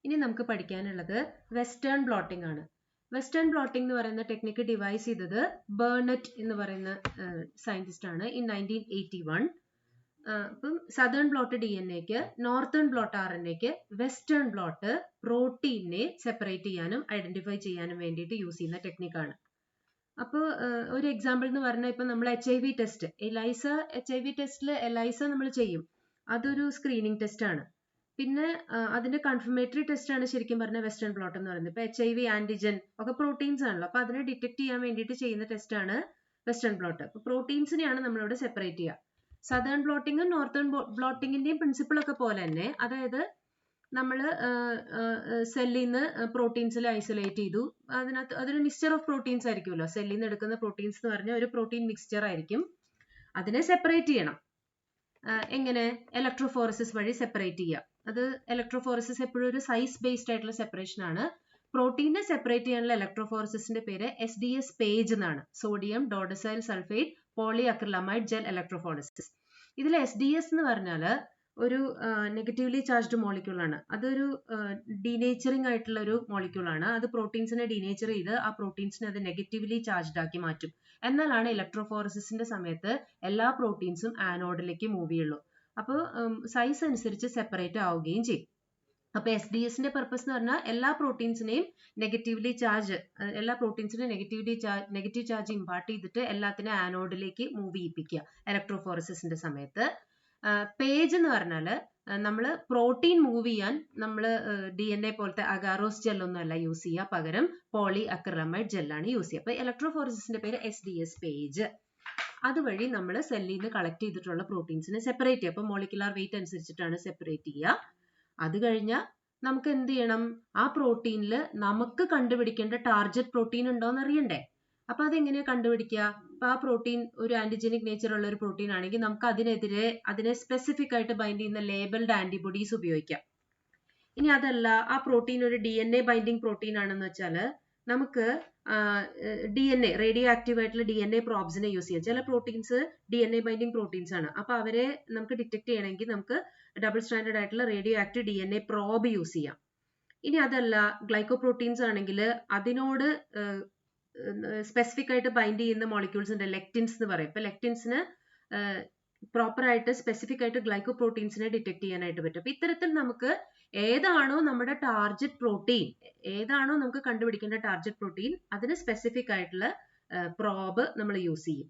ഇനി നമുക്ക് പഠിക്കാനുള്ളത് വെസ്റ്റേൺ ബ്ലോട്ടിംഗ് ആണ്. വെസ്റ്റേൺ ബ്ലോട്ടിംഗ് എന്ന് പറയുന്ന ടെക്നിക്ക് ഡിവൈസ് ചെയ്തത് ബേർണറ്റ് എന്ന് പറയുന്ന സയന്റിസ്റ്റ് ആണ് ഇൻ 1981. അപ്പം സദേൺ ബ്ലോട്ട് DNA-ക്ക്, നോർത്തേൺ ബ്ലോട്ട് RNA-ക്ക്, വെസ്റ്റേൺ ബ്ലോട്ട് പ്രോട്ടീനെ സെപ്പറേറ്റ് ചെയ്യാനും ഐഡന്റിഫൈ ചെയ്യാനും വേണ്ടിയിട്ട് യൂസ് ചെയ്യുന്ന ടെക്നിക്കാണ്. അപ്പോൾ ഒരു എക്സാമ്പിൾ എന്ന് പറഞ്ഞാൽ ഇപ്പൊ നമ്മൾ HIV ടെസ്റ്റ്, HIV ടെസ്റ്റിൽ എലൈസ നമ്മൾ ചെയ്യും. അതൊരു സ്ക്രീനിങ് ടെസ്റ്റ് ആണ്. പിന്നെ അതിന്റെ കൺഫർമേറ്ററി ടെസ്റ്റ് ആണ് ശരിക്കും പറഞ്ഞ വെസ്റ്റേൺ ബ്ലോട്ട് എന്ന് പറയുന്നത്. ഇപ്പൊ HIV ആന്റിജൻ ഒക്കെ പ്രോട്ടീൻസ് ആണല്ലോ, അപ്പൊ അതിനെ ഡിറ്റക്ട് ചെയ്യാൻ വേണ്ടിയിട്ട് ചെയ്യുന്ന ടെസ്റ്റ് ആണ് വെസ്റ്റേൺ ബ്ലോട്ട്. അപ്പൊ പ്രോട്ടീൻസിനെയാണ് നമ്മളിവിടെ സെപ്പറേറ്റ് ചെയ്യുക. സദേൺ ബ്ലോട്ടിങ്ങും നോർത്തേൺ ബ്ലോട്ടിങ്ങിന്റെയും പ്രിൻസിപ്പിൾ ഒക്കെ പോലെ തന്നെ, അതായത് നമ്മൾ സെല്ലിൽ നിന്ന് പ്രോട്ടീൻസിൽ ഐസൊലേറ്റ് ചെയ്തു. അതിനകത്ത് അതൊരു മിക്സ്ചർ ഓഫ് പ്രോട്ടീൻസ് ആയിരിക്കുമല്ലോ. സെല്ലിൽ നിന്ന് എടുക്കുന്ന പ്രോട്ടീൻസ് എന്ന് പറഞ്ഞാൽ ഒരു പ്രോട്ടീൻ മിക്സ്ചർ ആയിരിക്കും. അതിനെ സെപ്പറേറ്റ് ചെയ്യണം. എങ്ങനെ? ഇലക്ട്രോഫോറസിസ് വഴി സെപ്പറേറ്റ് ചെയ്യുക. അത് ഇലക്ട്രോഫോറസിസ് എപ്പോഴും ഒരു സൈസ് ബേസ്ഡ് ആയിട്ടുള്ള സെപ്പറേഷൻ ആണ്. പ്രോട്ടീനെ സെപ്പറേറ്റ് ചെയ്യാനുള്ള ഇലക്ട്രോഫോറസിസിന്റെ പേര് SDS പേജ് എന്നാണ്. Sodium dodecyl sulphate poly acrylamide gel electrophoresis. ഇതിൽ SDS എന്ന് പറഞ്ഞാൽ ഒരു നെഗറ്റീവ്ലി ചാർജ്ഡ് മോളിക്യൂൾ ആണ്. അതൊരു ഡീനേച്ചറിങ് ആയിട്ടുള്ള ഒരു മോളിക്യൂൾ ആണ്. അത് പ്രോട്ടീൻസിനെ ഡീനേച്ചർ ചെയ്ത് ആ പ്രോട്ടീൻസിനെ അത് നെഗറ്റീവ്ലി ചാർജ്ഡ് ആക്കി മാറ്റും. എന്നാലാണ് ഇലക്ട്രോഫോറസിസിന്റെ സമയത്ത് എല്ലാ പ്രോട്ടീൻസും ആനോഡിലേക്ക് മൂവ് ചെയ്യുള്ളൂ. അപ്പോൾ സൈസ് അനുസരിച്ച് സെപ്പറേറ്റ് ആവുകയും ചെയ്യും. അപ്പൊ SDS-ന്റെ പർപ്പസ് എന്ന് പറഞ്ഞാൽ എല്ലാ പ്രോട്ടീൻസിനെയും നെഗറ്റീവ് ചാർജ് ഇമ്പാർട്ട് ചെയ്തിട്ട് എല്ലാത്തിനും ആനോഡിലേക്ക് മൂവ് ചെയ്യിപ്പിക്കുക ഇലക്ട്രോഫോറസിസിന്റെ സമയത്ത്. പേജ് എന്ന് പറഞ്ഞാൽ നമ്മൾ പ്രോട്ടീൻ മൂവ് ചെയ്യാൻ നമ്മൾ DNA പോലത്തെ അഗാറോസ് ജെല്ലൊന്നും അല്ല യൂസ് ചെയ്യുക, പകരം പോളി അക്രിലമൈഡ് ജെല്ലാണ് യൂസ് ചെയ്യുക. അപ്പൊ ഇലക്ട്രോഫോറസിസിന്റെ പേര് SDS പേജ്. അതുവഴി നമ്മൾ സെല്ലിൽ നിന്ന് കളക്ട് ചെയ്തിട്ടുള്ള പ്രോട്ടീൻസിനെ സെപ്പറേറ്റ് ചെയ്യുക. അപ്പൊ മോളിക്കുലാർ വെയിറ്റ് അനുസരിച്ചിട്ടാണ് സെപ്പറേറ്റ് ചെയ്യുക. അത് കഴിഞ്ഞാൽ നമുക്ക് എന്ത് ചെയ്യണം? ആ പ്രോട്ടീനിൽ നമുക്ക് കണ്ടുപിടിക്കേണ്ട ടാർഗറ്റ് പ്രോട്ടീൻ ഉണ്ടോന്ന് അറിയണ്ടേ? അപ്പൊ അതെങ്ങനെയാ കണ്ടുപിടിക്കുക? അപ്പൊ ആ പ്രോട്ടീൻ ഒരു ആന്റിജനിക് നേച്ചർ ഉള്ള ഒരു പ്രോട്ടീൻ ആണെങ്കിൽ നമുക്ക് അതിനെ സ്പെസിഫിക് ആയിട്ട് ബൈൻഡ് ചെയ്യുന്ന ലേബിൾഡ് ആന്റിബോഡീസ് ഉപയോഗിക്കാം. ഇനി അതല്ല, ആ പ്രോട്ടീൻ ഒരു DNA ബൈൻഡിങ് പ്രോട്ടീൻ ആണെന്ന് വെച്ചാൽ നമുക്ക് DNA റേഡിയോ ആക്റ്റീവ് ആയിട്ടുള്ള DNA പ്രോബ്സിനെ യൂസ് ചെയ്യാം. ചില പ്രോട്ടീൻസ് DNA ബൈൻഡിങ് പ്രോട്ടീൻസ് ആണ്. അപ്പൊ അവരെ നമുക്ക് ഡിറ്റക്ട് ചെയ്യണമെങ്കിൽ നമുക്ക് ഡബിൾ സ്റ്റാൻഡേർഡ് ആയിട്ടുള്ള radio active DNA probe use ചെയ്യാം. ഇനി അതല്ല, ഗ്ലൈക്കോപ്രോട്ടീൻസ് ആണെങ്കിൽ അതിനോട് സ്പെസിഫിക് ആയിട്ട് ബൈൻഡ് ചെയ്യുന്ന മോളിക്യൂൾസ് ഉണ്ട്, ലെക്റ്റിൻസ് എന്ന് പറയും. ഇപ്പൊ ലെക്റ്റിൻസിന് പ്രോപ്പർ ആയിട്ട് സ്പെസിഫിക് ആയിട്ട് ഗ്ലൈക്കോപ്രോട്ടീൻസിനെ ഡിറ്റക്ട് ചെയ്യാനായിട്ട് പറ്റും. അപ്പൊ ഇത്തരത്തിൽ നമുക്ക് ഏതാണോ നമ്മുടെ ടാർഗറ്റ് പ്രോട്ടീൻ, ഏതാണോ നമുക്ക് കണ്ടുപിടിക്കേണ്ട ടാർഗറ്റ് പ്രോട്ടീൻ, അതിന് സ്പെസിഫിക് ആയിട്ടുള്ള പ്രോബ് നമ്മൾ യൂസ് ചെയ്യും.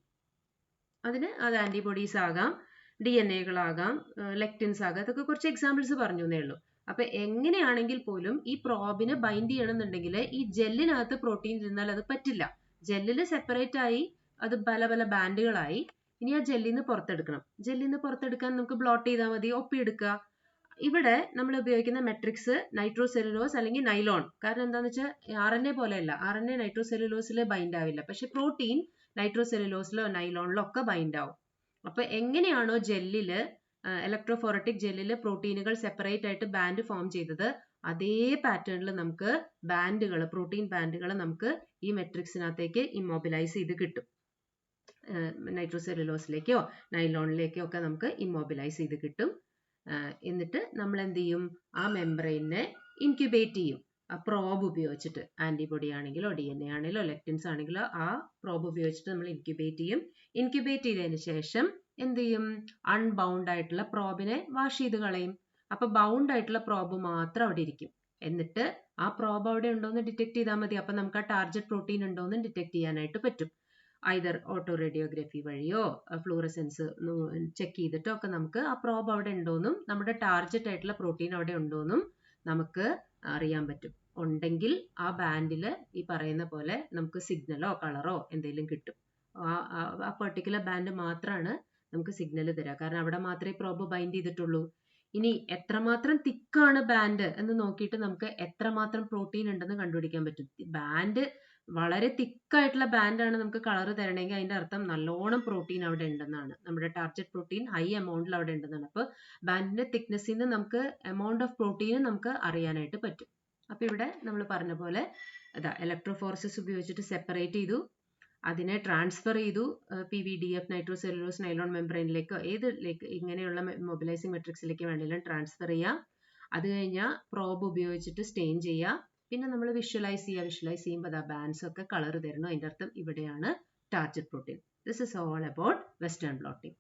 അത് ആന്റിബോഡീസ് ആകാം, DNAകളാകാം, ലെക്റ്റിൻസ് ആകാം. അതൊക്കെ കുറച്ച് എക്സാമ്പിൾസ് പറഞ്ഞു എന്നേ ഉള്ളൂ. അപ്പൊ എങ്ങനെയാണെങ്കിൽ പോലും ഈ പ്രോബിനെ ബൈൻഡ് ചെയ്യണമെന്നുണ്ടെങ്കിൽ ഈ ജെല്ലിനകത്ത് പ്രോട്ടീൻ ഇരുന്നാൽ അത് പറ്റില്ല. ജെല്ലിൽ സെപ്പറേറ്റ് ആയി അത് പല പല ബാൻഡുകളായി. ഇനി ആ ജെല്ലിൽ നിന്ന് പുറത്തെടുക്കണം. ജെല്ലിൽ നിന്ന് പുറത്തെടുക്കാൻ നമുക്ക് ബ്ലോട്ട് ചെയ്താൽ മതി, ഒപ്പിയെടുക്കുക. ഇവിടെ നമ്മൾ ഉപയോഗിക്കുന്ന മെട്രിക്സ് നൈട്രോസെല്ലുലോസ് അല്ലെങ്കിൽ നൈലോൺ. കാരണം എന്താണെന്ന് വെച്ചാൽ RNA പോലെയല്ല, RNA നൈട്രോസെല്ലുലോസിൽ ബൈൻഡ് ആവില്ല. പക്ഷെ പ്രോട്ടീൻ നൈട്രോസെല്ലുലോസിലോ നൈലോണിലോ ഒക്കെ ബൈൻഡ് ആവും. അപ്പൊ എങ്ങനെയാണോ ജെല്ലില് ഇലക്ട്രോഫോററ്റിക് ജെല്ലില് പ്രോട്ടീനുകൾ സെപ്പറേറ്റ് ആയിട്ട് ബാൻഡ് ഫോം ചെയ്തത്, അതേ പാറ്റേണിൽ നമുക്ക് പ്രോട്ടീൻ ബാൻഡുകൾ നമുക്ക് ഈ മെട്രിക്സിനകത്തേക്ക് ഇമ്മൊബിലൈസ് ചെയ്ത് കിട്ടും. നൈട്രോസെല്ലുലോസിലേക്കോ നൈലോണിലേക്കോ ഒക്കെ നമുക്ക് ഇമ്മൊബിലൈസ് ചെയ്ത് കിട്ടും. എന്നിട്ട് നമ്മൾ എന്ത് ചെയ്യും? ആ മെംബ്രെയിനെ ഇൻക്യുബേറ്റ് ചെയ്യും. ആ പ്രോബ് ഉപയോഗിച്ചിട്ട്, ആന്റിബോഡി ആണെങ്കിലോ DNA ആണെങ്കിലോ ലെക്റ്റിൻസ് ആണെങ്കിലോ ആ പ്രോബ് ഉപയോഗിച്ചിട്ട് നമ്മൾ ഇൻക്യുബേറ്റ് ചെയ്യും. ഇൻക്യുബേറ്റ് ചെയ്തതിന് ശേഷം എന്ത് ചെയ്യും? അൺബൗണ്ട് ആയിട്ടുള്ള പ്രോബിനെ വാഷ് ചെയ്ത് കളയും. അപ്പൊ ബൗണ്ട് ആയിട്ടുള്ള പ്രോബ് മാത്രം അവിടെ ഇരിക്കും. എന്നിട്ട് ആ പ്രോബ് അവിടെ ഉണ്ടോന്ന് ഡിറ്റക്ട് ചെയ്താൽ മതി. അപ്പൊ നമുക്ക് ആ ടാർഗറ്റ് പ്രോട്ടീൻ ഉണ്ടോന്ന് ഡിറ്റക്ട് ചെയ്യാനായിട്ട് പറ്റും. ഐദർ ഓട്ടോ റേഡിയോഗ്രഫി വഴിയോ ഫ്ലൂറസെൻസ് ചെക്ക് ചെയ്തിട്ടോ ഒക്കെ നമുക്ക് ആ പ്രോബ് അവിടെ ഉണ്ടോന്നും നമ്മുടെ ടാർഗറ്റ് ആയിട്ടുള്ള പ്രോട്ടീൻ അവിടെ ഉണ്ടോന്നും നമുക്ക് അറിയാൻ പറ്റും. ഉണ്ടെങ്കിൽ ആ ബാൻഡില് ഈ പറയുന്ന പോലെ നമുക്ക് സിഗ്നലോ കളറോ എന്തെങ്കിലും കിട്ടും. ആ പെർട്ടിക്കുലർ ബാൻഡ് മാത്രമാണ് നമുക്ക് സിഗ്നൽ തരിക. കാരണം അവിടെ മാത്രമേ പ്രോബ് ബൈൻഡ് ചെയ്തിട്ടുള്ളൂ. ഇനി എത്രമാത്രം തിക്കാണ് ബാൻഡ് എന്ന് നോക്കിയിട്ട് നമുക്ക് എത്രമാത്രം പ്രോട്ടീൻ ഉണ്ടെന്ന് കണ്ടുപിടിക്കാൻ പറ്റും. ബാൻഡ് വളരെ തിക്കായിട്ടുള്ള ബാൻഡാണ് നമുക്ക് കളർ തരണമെങ്കിൽ അതിന്റെ അർത്ഥം നല്ലോണം പ്രോട്ടീൻ അവിടെ ഉണ്ടെന്നാണ്. നമ്മുടെ ടാർഗറ്റ് പ്രോട്ടീൻ ഹൈ എമൗണ്ടിൽ അവിടെ ഉണ്ടെന്നാണ്. അപ്പോൾ ബാൻഡിന്റെ തിക്നെസ്സിൽ നിന്ന് നമുക്ക് എമൗണ്ട് ഓഫ് പ്രോട്ടീൻ നമുക്ക് അറിയാനായിട്ട് പറ്റും. അപ്പൊ ഇവിടെ നമ്മൾ പറഞ്ഞ പോലെ ഇലക്ട്രോഫോറസിസ് ഉപയോഗിച്ചിട്ട് സെപ്പറേറ്റ് ചെയ്തു, അതിനെ ട്രാൻസ്ഫർ ചെയ്തു PVDF നൈട്രോസെല്ലുലോസ് നൈലോൺ മെംബ്രെയിനിലേക്കോ ഇങ്ങനെയുള്ള മൊബിലൈസിംഗ് മെട്രിക്സിലേക്ക് വേണമെങ്കിലും ട്രാൻസ്ഫർ ചെയ്യാം. അത് കഴിഞ്ഞാൽ പ്രോബ് ഉപയോഗിച്ചിട്ട് സ്റ്റെയിൻ ചെയ്യുക. പിന്നെ നമ്മൾ വിഷ്വലൈസ് ചെയ്യുമ്പോൾ ആ ബാൻഡ്സ് ഒക്കെ കളർ തരണം. അതിൻ്റെ അർത്ഥം ഇവിടെയാണ് target protein. This is all about western blotting.